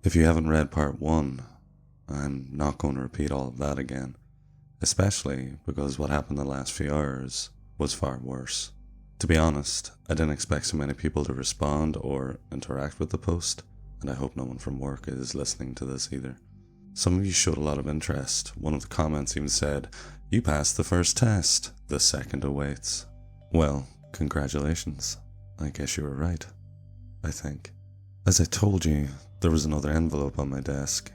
If you haven't read part 1, I'm not going to repeat all of that again, especially because what happened the last few hours was far worse. To be honest, I didn't expect so many people to respond or interact with the post, and I hope no one from work is listening to this either. Some of you showed a lot of interest. One of the comments even said, "You passed the first test, the second awaits." Well, congratulations. I guess you were right. I think. As I told you, there was another envelope on my desk.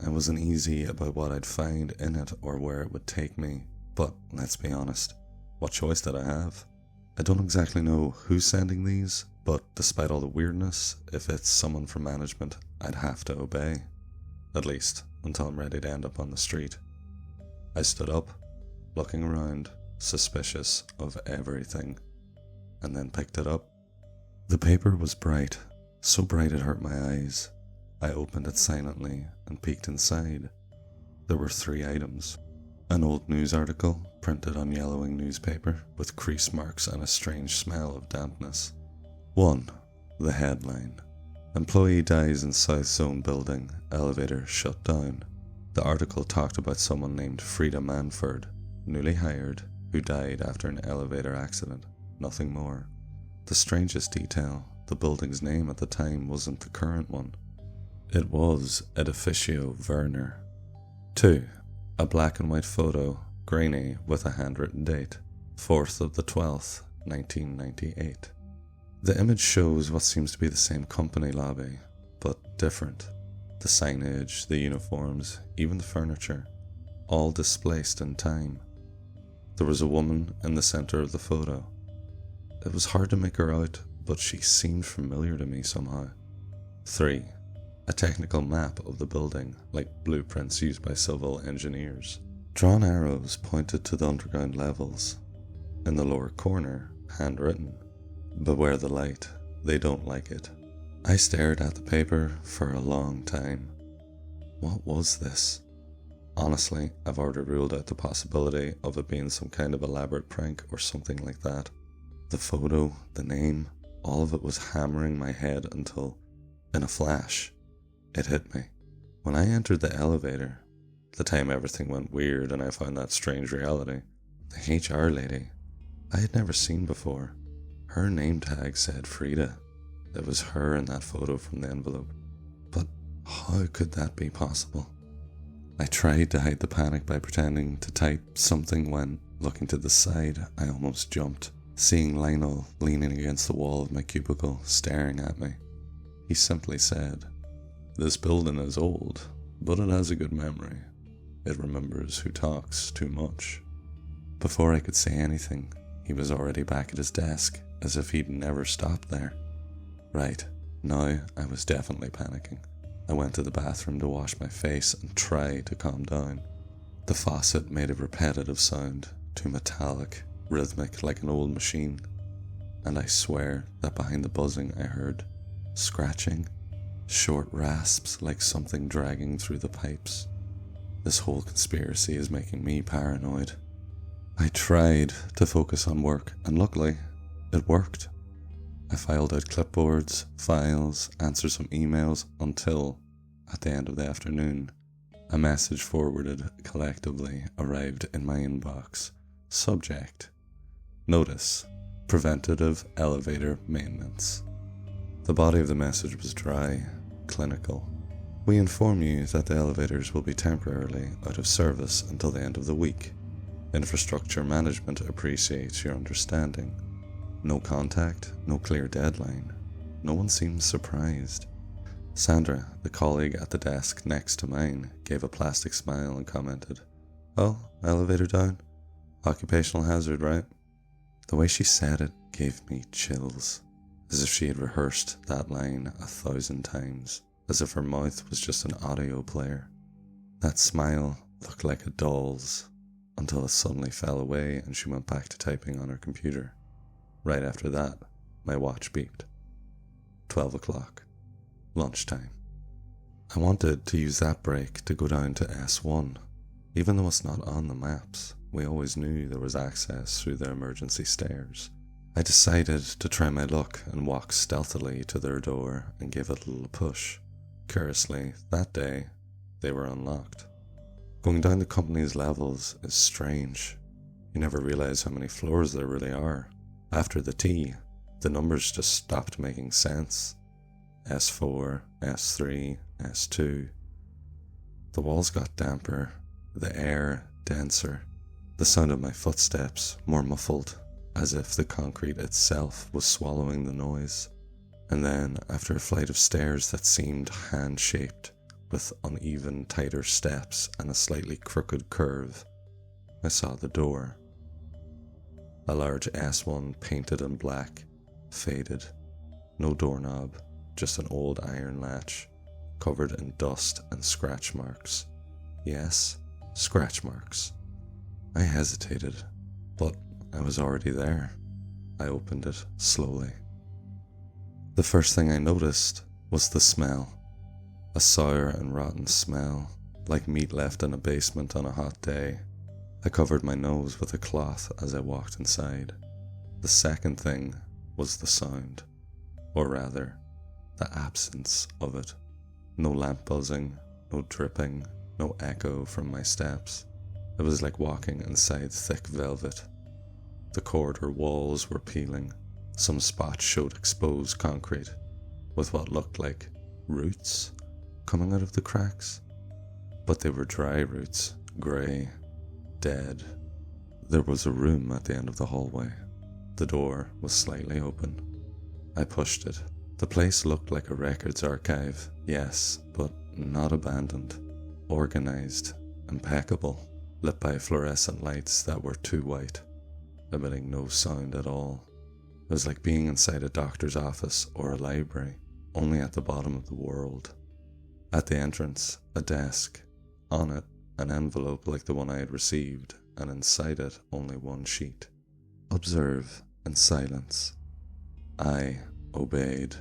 I wasn't easy about what I'd find in it or where it would take me, but let's be honest, what choice did I have? I don't exactly know who's sending these, but despite all the weirdness, if it's someone from management, I'd have to obey. At least, until I'm ready to end up on the street. I stood up, looking around, suspicious of everything, and then picked it up. The paper was bright, so bright it hurt my eyes. I opened it silently and peeked inside. There were 3 items. An old news article, printed on yellowing newspaper, with crease marks and a strange smell of dampness. 1. The headline. Employee dies in South Zone building, elevator shut down. The article talked about someone named Frida Manford, newly hired, who died after an elevator accident. Nothing more. The strangest detail, the building's name at the time wasn't the current one. It was Edificio Werner. 2. A black and white photo, grainy with a handwritten date, 4th of the 12th, 1998. The image shows what seems to be the same company lobby, but different. The signage, the uniforms, even the furniture, all displaced in time. There was a woman in the center of the photo. It was hard to make her out, but she seemed familiar to me somehow. 3. A technical map of the building, like blueprints used by civil engineers. Drawn arrows pointed to the underground levels. In the lower corner, handwritten, "Beware the light, they don't like it." I stared at the paper for a long time. What was this? Honestly, I've already ruled out the possibility of it being some kind of elaborate prank or something like that. The photo, the name, all of it was hammering my head until, in a flash, it hit me. When I entered the elevator, the time everything went weird and I found that strange reality, the HR lady I had never seen before. Her name tag said Frida. It was her in that photo from the envelope. But how could that be possible? I tried to hide the panic by pretending to type something when, looking to the side, I almost jumped, seeing Lionel leaning against the wall of my cubicle, staring at me. He simply said, "This building is old, but it has a good memory. It remembers who talks too much." Before I could say anything, he was already back at his desk, as if he'd never stopped there. Right, now I was definitely panicking. I went to the bathroom to wash my face and try to calm down. The faucet made a repetitive sound, too metallic, rhythmic like an old machine. And I swear that behind the buzzing I heard scratching, short rasps like something dragging through the pipes. This whole conspiracy is making me paranoid. I tried to focus on work, and luckily, it worked. I filed out clipboards, files, answered some emails until, at the end of the afternoon, a message forwarded collectively arrived in my inbox. Subject: Notice: Preventative Elevator Maintenance. The body of the message was dry, clinical. We inform you that the elevators will be temporarily out of service until the end of the week. Infrastructure management appreciates your understanding. No contact, no clear deadline. No one seems surprised. Sandra, the colleague at the desk next to mine, gave a plastic smile and commented, "Oh, elevator down? Occupational hazard, right?" The way she said it gave me chills, as if she had rehearsed that line 1,000 times, as if her mouth was just an audio player. That smile looked like a doll's, until it suddenly fell away and she went back to typing on her computer. Right after that, my watch beeped. 12 o'clock. Lunchtime. I wanted to use that break to go down to S1. Even though it's not on the maps, we always knew there was access through the emergency stairs. I decided to try my luck and walk stealthily to their door and give it a little push. Curiously, that day, they were unlocked. Going down the company's levels is strange. You never realize how many floors there really are. After the T, the numbers just stopped making sense. S4, S3, S2. The walls got damper, the air denser, the sound of my footsteps more muffled, as if the concrete itself was swallowing the noise. And then, after a flight of stairs that seemed hand-shaped, with uneven, tighter steps and a slightly crooked curve, I saw the door. A large S1 painted in black, faded, no doorknob, just an old iron latch, covered in dust and scratch marks. Yes, scratch marks. I hesitated, but I was already there. I opened it slowly. The first thing I noticed was the smell. A sour and rotten smell, like meat left in a basement on a hot day. I covered my nose with a cloth as I walked inside. The second thing was the sound, or rather, the absence of it. No lamp buzzing, no dripping, no echo from my steps. It was like walking inside thick velvet. The corridor walls were peeling. Some spots showed exposed concrete, with what looked like roots coming out of the cracks. But they were dry roots, grey, dead. There was a room at the end of the hallway. The door was slightly open. I pushed it. The place looked like a records archive, yes, but not abandoned. Organized, impeccable, lit by fluorescent lights that were too white, emitting no sound at all. It was like being inside a doctor's office or a library, only at the bottom of the world. At the entrance, a desk. On it, an envelope like the one I had received, and inside it only one sheet. Observe in silence. I obeyed.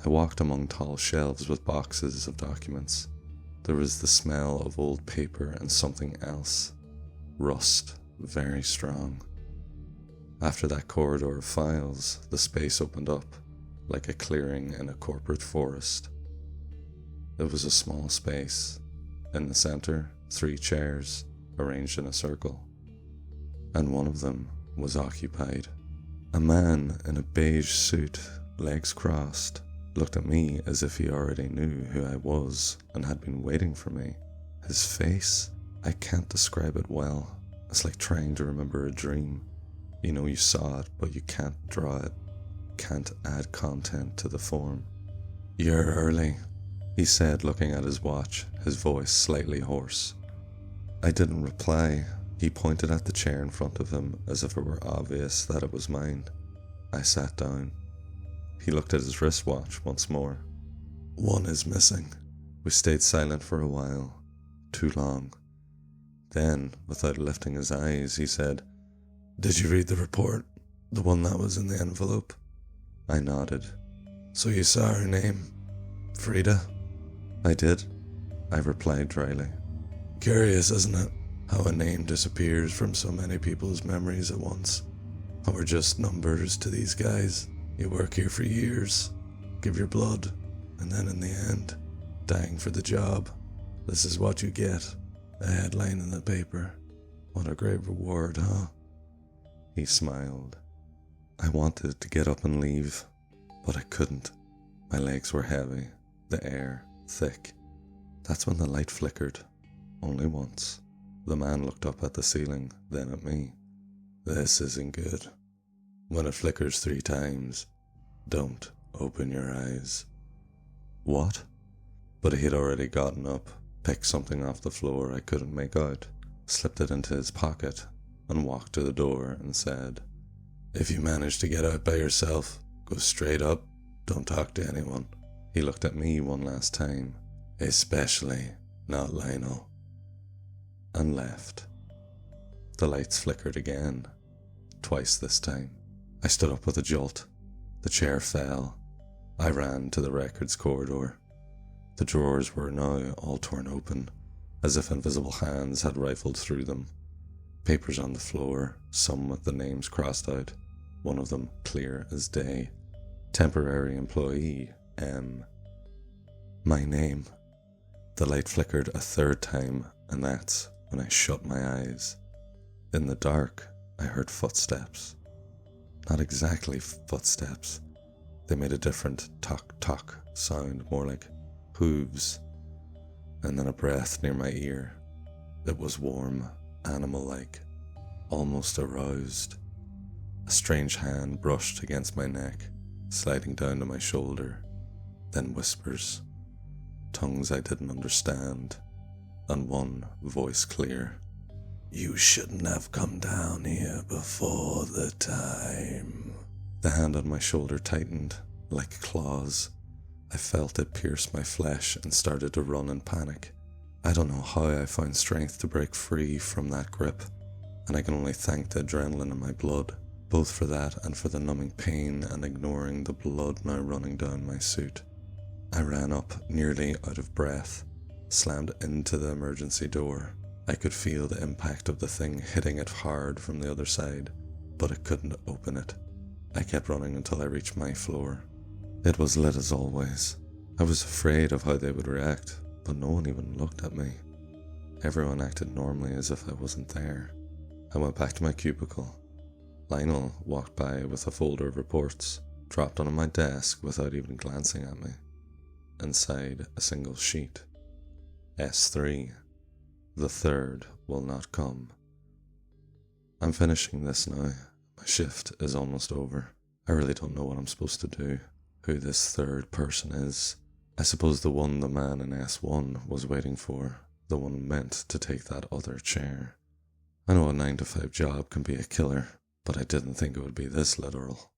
I walked among tall shelves with boxes of documents. There was the smell of old paper and something else. Rust, very strong. After that corridor of files, the space opened up, like a clearing in a corporate forest. It was a small space. In the center, 3 chairs, arranged in a circle. And one of them was occupied. A man in a beige suit, legs crossed, looked at me as if he already knew who I was and had been waiting for me. His face, I can't describe it well. It's like trying to remember a dream. You know you saw it, but you can't draw it, can't add content to the form. "You're early," he said, looking at his watch, his voice slightly hoarse. I didn't reply. He pointed at the chair in front of him as if it were obvious that it was mine. I sat down. He looked at his wristwatch once more. "One is missing." We stayed silent for a while. Too long. Then, without lifting his eyes, he said, "Did you read the report? The one that was in the envelope?" I nodded. "So you saw her name? Frida?" "I did," I replied dryly. "Curious, isn't it? How a name disappears from so many people's memories at once. And we're just numbers to these guys. You work here for years, give your blood, and then in the end, dying for the job. This is what you get. A headline in the paper. What a great reward, huh?" He smiled. I wanted to get up and leave, but I couldn't. My legs were heavy, the air thick. That's when the light flickered. Only once. The man looked up at the ceiling, then at me. "This isn't good. When it flickers 3 times, don't open your eyes." "What?" But he had already gotten up, picked something off the floor I couldn't make out, slipped it into his pocket, and walked to the door and said, "If you manage to get out by yourself, go straight up. Don't talk to anyone." He looked at me one last time, "Especially not Lionel," and left. The lights flickered again, twice this time. I stood up with a jolt. The chair fell. I ran to the records corridor. The drawers were now all torn open, as if invisible hands had rifled through them. Papers on the floor, some with the names crossed out, one of them clear as day. Temporary employee, M. My name. The light flickered a third time, and that's when I shut my eyes. In the dark, I heard footsteps. Not exactly footsteps. They made a different tock-tock sound, more like hooves. And then a breath near my ear. It was warm, animal-like, almost aroused. A strange hand brushed against my neck, sliding down to my shoulder. Then whispers. Tongues I didn't understand, and one voice clear. You shouldn't have come down here before the time. The hand on my shoulder tightened, like claws. I felt it pierce my flesh and started to run in panic. I don't know how I found strength to break free from that grip, and I can only thank the adrenaline in my blood, both for that and for the numbing pain and ignoring the blood now running down my suit. I ran up, nearly out of breath, slammed into the emergency door. I could feel the impact of the thing hitting it hard from the other side, but it couldn't open it. I kept running until I reached my floor. It was lit as always. I was afraid of how they would react, but no one even looked at me. Everyone acted normally as if I wasn't there. I went back to my cubicle. Lionel walked by with a folder of reports, dropped onto my desk without even glancing at me. Inside a single sheet. S3. The third will not come. I'm finishing this now. My shift is almost over. I really don't know what I'm supposed to do, who this third person is. I suppose the one the man in S1 was waiting for, the one meant to take that other chair. I know a 9-to-5 job can be a killer, but I didn't think it would be this literal.